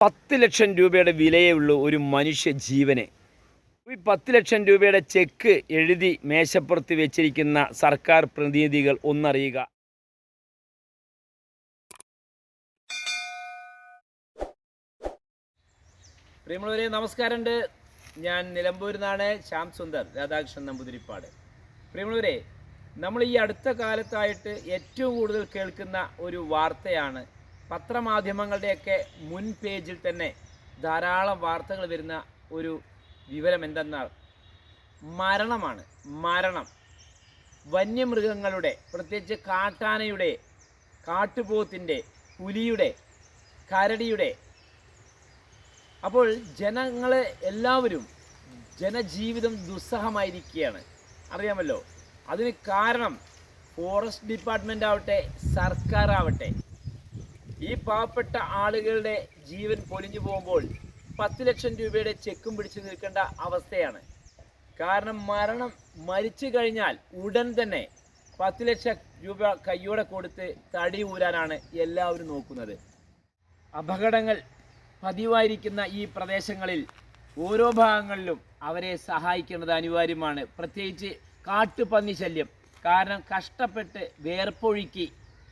10 ലക്ഷം രൂപയുടെ വിലയുള്ളൂ ഒരു മനുഷ്യ ജീവന്. ഈ 10 ലക്ഷം രൂപയുടെ ചെക്ക് എഴുതി മേശപ്പുറത്ത് വെച്ചിരിക്കുന്ന സർക്കാർ പ്രതിനിധികൾ ഒന്നറിയുക. പ്രിയമുള്ളവരെ, നമസ്കാരമുണ്ട്. ഞാൻ നിലമ്പൂരിൽ നിന്നാണ്, ശ്യാം സുന്ദർ രാധാകൃഷ്ണൻ നമ്പൂതിരിപ്പാട്. പ്രിയമുള്ളവരെ, നമ്മൾ ഈ അടുത്ത കാലത്തായിട്ട് ഏറ്റവും കൂടുതൽ കേൾക്കുന്ന ഒരു വാർത്തയാണ്. പത്രമാധ്യമങ്ങളുടെയൊക്കെ മുൻ പേജിൽ തന്നെ ധാരാളം വാർത്തകൾ വരുന്ന ഒരു വിവരം എന്തെന്നാൽ മരണമാണ്. മരണം വന്യമൃഗങ്ങളുടെ, പ്രത്യേകിച്ച് കാട്ടാനയുടെ, കാട്ടുപോത്തിൻ്റെ, പുലിയുടെ, കരടിയുടെ. അപ്പോൾ ജനങ്ങൾ എല്ലാവരും ജനജീവിതം ദുസ്സഹമായിരിക്കുകയാണ്. അറിയാമല്ലോ, അതിന് കാരണം ഫോറസ്റ്റ് ഡിപ്പാർട്ട്മെൻ്റ് ആവട്ടെ, സർക്കാരാവട്ടെ, ഈ പാവപ്പെട്ട ആളുകളുടെ ജീവൻ പൊലിഞ്ഞു പോകുമ്പോൾ 10 ലക്ഷം രൂപയുടെ ചെക്കും പിടിച്ചു നിൽക്കേണ്ട അവസ്ഥയാണ്. കാരണം മരിച്ചു കഴിഞ്ഞാൽ ഉടൻ തന്നെ 10 ലക്ഷം രൂപ കയ്യോടെ കൊടുത്ത് തടി ഊരാനാണ് എല്ലാവരും നോക്കുന്നത്. അപകടങ്ങൾ പതിവായിരിക്കുന്ന ഈ പ്രദേശങ്ങളിൽ ഓരോ ഭാഗങ്ങളിലും അവരെ സഹായിക്കേണ്ടത് അനിവാര്യമാണ്. പ്രത്യേകിച്ച് കാട്ടുപന്നി ശല്യം. കാരണം കഷ്ടപ്പെട്ട് വേർപ്പൊഴുക്കി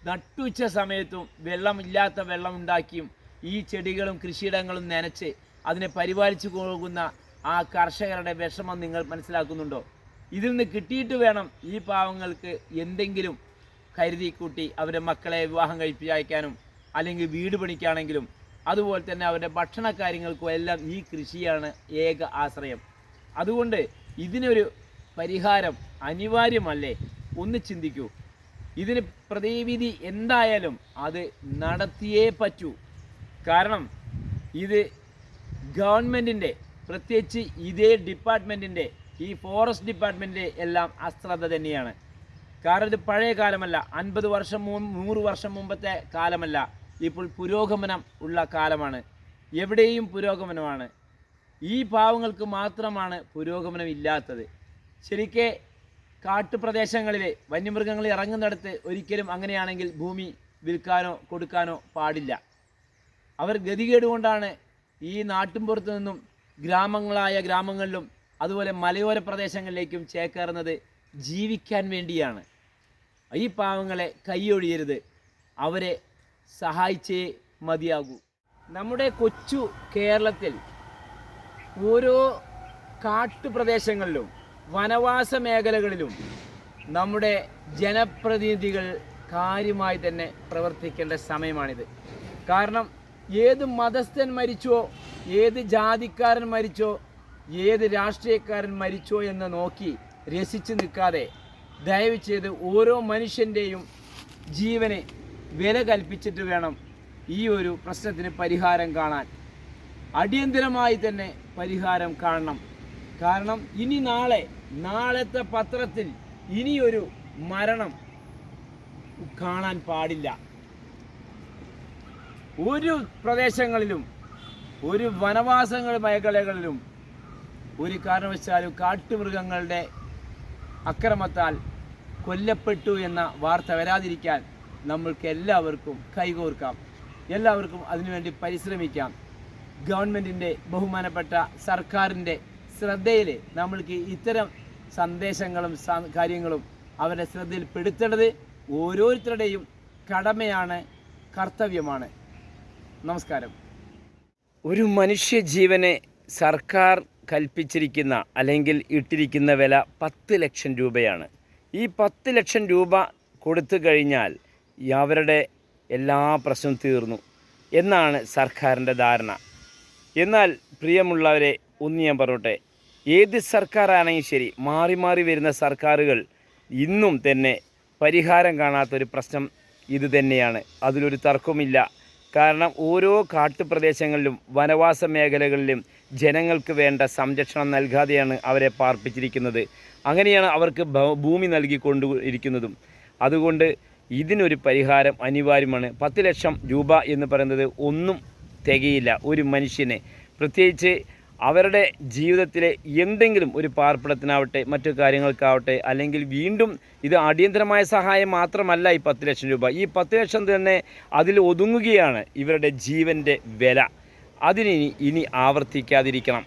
നട്ടുച്ച സമയത്തും വെള്ളമില്ലാത്ത വെള്ളം ഉണ്ടാക്കിയും ഈ ചെടികളും കൃഷിയിടങ്ങളും നനച്ച് അതിനെ പരിപാലിച്ചു പോകുന്ന ആ കർഷകരുടെ വിഷമം നിങ്ങൾ മനസ്സിലാക്കുന്നുണ്ടോ? ഇതിൽ നിന്ന് കിട്ടിയിട്ട് വേണം ഈ പാവങ്ങൾക്ക് എന്തെങ്കിലും കരുതി കൂട്ടി അവരുടെ മക്കളെ വിവാഹം കഴിപ്പിച്ചയക്കാനും അല്ലെങ്കിൽ വീട് പണിക്കാണെങ്കിലും അതുപോലെ തന്നെ അവരുടെ ഭക്ഷണ കാര്യങ്ങൾക്കും എല്ലാം ഈ കൃഷിയാണ് ഏക ആശ്രയം. അതുകൊണ്ട് ഇതിനൊരു പരിഹാരം അനിവാര്യമല്ലേ? ഒന്ന് ചിന്തിക്കൂ. ഇതിന് പ്രതിവിധി എന്തായാലും അത് നടത്തിയേ പറ്റൂ. കാരണം ഇത് ഗവൺമെൻറ്റിൻ്റെ, പ്രത്യേകിച്ച് ഇതേ ഡിപ്പാർട്ട്മെൻറ്റിൻ്റെ, ഈ ഫോറസ്റ്റ് ഡിപ്പാർട്ട്മെൻറ്റിൻ്റെ എല്ലാം അശ്രദ്ധ തന്നെയാണ്. കാരണം ഇത് പഴയ കാലമല്ല, 50 വർഷം 100 വർഷം മുമ്പത്തെ കാലമല്ല. ഇപ്പോൾ പുരോഗമനം ഉള്ള കാലമാണ്. എവിടെയും പുരോഗമനമാണ്. ഈ പാവങ്ങൾക്ക് മാത്രമാണ് പുരോഗമനം ഇല്ലാത്തത്. ശരിക്ക് കാട്ടുപ്രദേശങ്ങളിൽ വന്യമൃഗങ്ങൾ ഇറങ്ങുന്നിടത്ത് ഒരിക്കലും അങ്ങനെയാണെങ്കിൽ ഭൂമി വിൽക്കാനോ കൊടുക്കാനോ പാടില്ല. അവർ ഗതികേട് കൊണ്ടാണ് ഈ നാട്ടിൻപുറത്തു നിന്നും ഗ്രാമങ്ങളിലും അതുപോലെ മലയോര പ്രദേശങ്ങളിലേക്കും ചേക്കേറുന്നത്. ജീവിക്കാൻ വേണ്ടിയാണ്. ഈ പാവങ്ങളെ കൈയൊഴിയരുത്. അവരെ സഹായിച്ചേ മതിയാകൂ. നമ്മുടെ കൊച്ചു കേരളത്തിൽ ഓരോ കാട്ടുപ്രദേശങ്ങളിലും വനവാസ മേഖലകളിലും നമ്മുടെ ജനപ്രതിനിധികൾ കാര്യമായി തന്നെ പ്രവർത്തിക്കേണ്ട സമയമാണിത്. കാരണം ഏത് മതസ്ഥൻ മരിച്ചോ, ഏത് ജാതിക്കാരൻ മരിച്ചോ, ഏത് രാഷ്ട്രീയക്കാരൻ മരിച്ചോ എന്ന് നോക്കി രസിച്ച് നിൽക്കാതെ ദയവ് ചെയ്ത് ഓരോ മനുഷ്യൻ്റെയും ജീവന് വില കൽപ്പിച്ചിട്ട് വേണം ഈ ഒരു പ്രശ്നത്തിന് പരിഹാരം കാണാൻ. അടിയന്തരമായി തന്നെ പരിഹാരം കാണണം. കാരണം ഇനി നാളത്തെ പത്രത്തിൽ ഇനിയൊരു മരണം കാണാൻ പാടില്ല. ഒരു പ്രദേശങ്ങളിലും ഒരു വനവാസ മേഖലകളിലും ഒരു കാരണവശാലും കാട്ടുമൃഗങ്ങളുടെ അക്രമത്താൽ കൊല്ലപ്പെട്ടു എന്ന വാർത്ത വരാതിരിക്കാൻ നമ്മൾക്ക് എല്ലാവർക്കും കൈകോർക്കാം. എല്ലാവർക്കും അതിനുവേണ്ടി പരിശ്രമിക്കാം. ഗവൺമെൻറ്റിൻ്റെ, ബഹുമാനപ്പെട്ട സർക്കാരിൻ്റെ ശ്രദ്ധയിൽ നമ്മൾക്ക് ഇത്തരം സന്ദേശങ്ങളും കാര്യങ്ങളും അവരുടെ ശ്രദ്ധയിൽപ്പെടുത്തേണ്ടത് ഓരോരുത്തരുടെയും കടമയാണ്, കർത്തവ്യമാണ്. നമസ്കാരം. ഒരു മനുഷ്യ ജീവനെ സർക്കാർ കൽപ്പിച്ചിരിക്കുന്ന അല്ലെങ്കിൽ ഇട്ടിരിക്കുന്ന വില 10 ലക്ഷം രൂപയാണ്. ഈ 10 ലക്ഷം രൂപ കൊടുത്തു കഴിഞ്ഞാൽ അവരുടെ എല്ലാ പ്രശ്നവും തീർന്നു എന്നാണ് സർക്കാരിൻ്റെ ധാരണ. എന്നാൽ പ്രിയമുള്ളവരെ, ഒന്ന് ഞാൻ പറയട്ടെ, ഏത് സർക്കാരാണെങ്കിൽ ശരി, മാറി മാറി വരുന്ന സർക്കാരുകൾ ഇന്നും തന്നെ പരിഹാരം കാണാത്തൊരു പ്രശ്നം ഇത് തന്നെയാണ്. അതിലൊരു തർക്കവുമില്ല. കാരണം ഓരോ കാട്ടുപ്രദേശങ്ങളിലും വനവാസ മേഖലകളിലും ജനങ്ങൾക്ക് വേണ്ട സംരക്ഷണം നൽകാതെയാണ് അവരെ പാർപ്പിച്ചിരിക്കുന്നത്. അങ്ങനെയാണ് അവർക്ക് ഭൂമി നൽകിക്കൊണ്ടിരിക്കുന്നതും. അതുകൊണ്ട് ഇതിനൊരു പരിഹാരം അനിവാര്യമാണ്. 10 ലക്ഷം രൂപ എന്ന് പറയുന്നത് ഒന്നും തികയില്ല ഒരു മനുഷ്യനെ. പ്രത്യേകിച്ച് അവരുടെ ജീവിതത്തിലെ എന്തെങ്കിലും ഒരു പാർപ്പിടത്തിനാവട്ടെ, മറ്റു കാര്യങ്ങൾക്കാവട്ടെ, അല്ലെങ്കിൽ വീണ്ടും ഇത് അടിയന്തരമായ സഹായം മാത്രമല്ല ഈ 10 ലക്ഷം രൂപ. ഈ 10 ലക്ഷം തന്നെ അതിൽ ഒതുങ്ങുകയാണ് ഇവരുടെ ജീവൻ്റെ വില. അതിനി ഇനി ആവർത്തിക്കാതിരിക്കണം.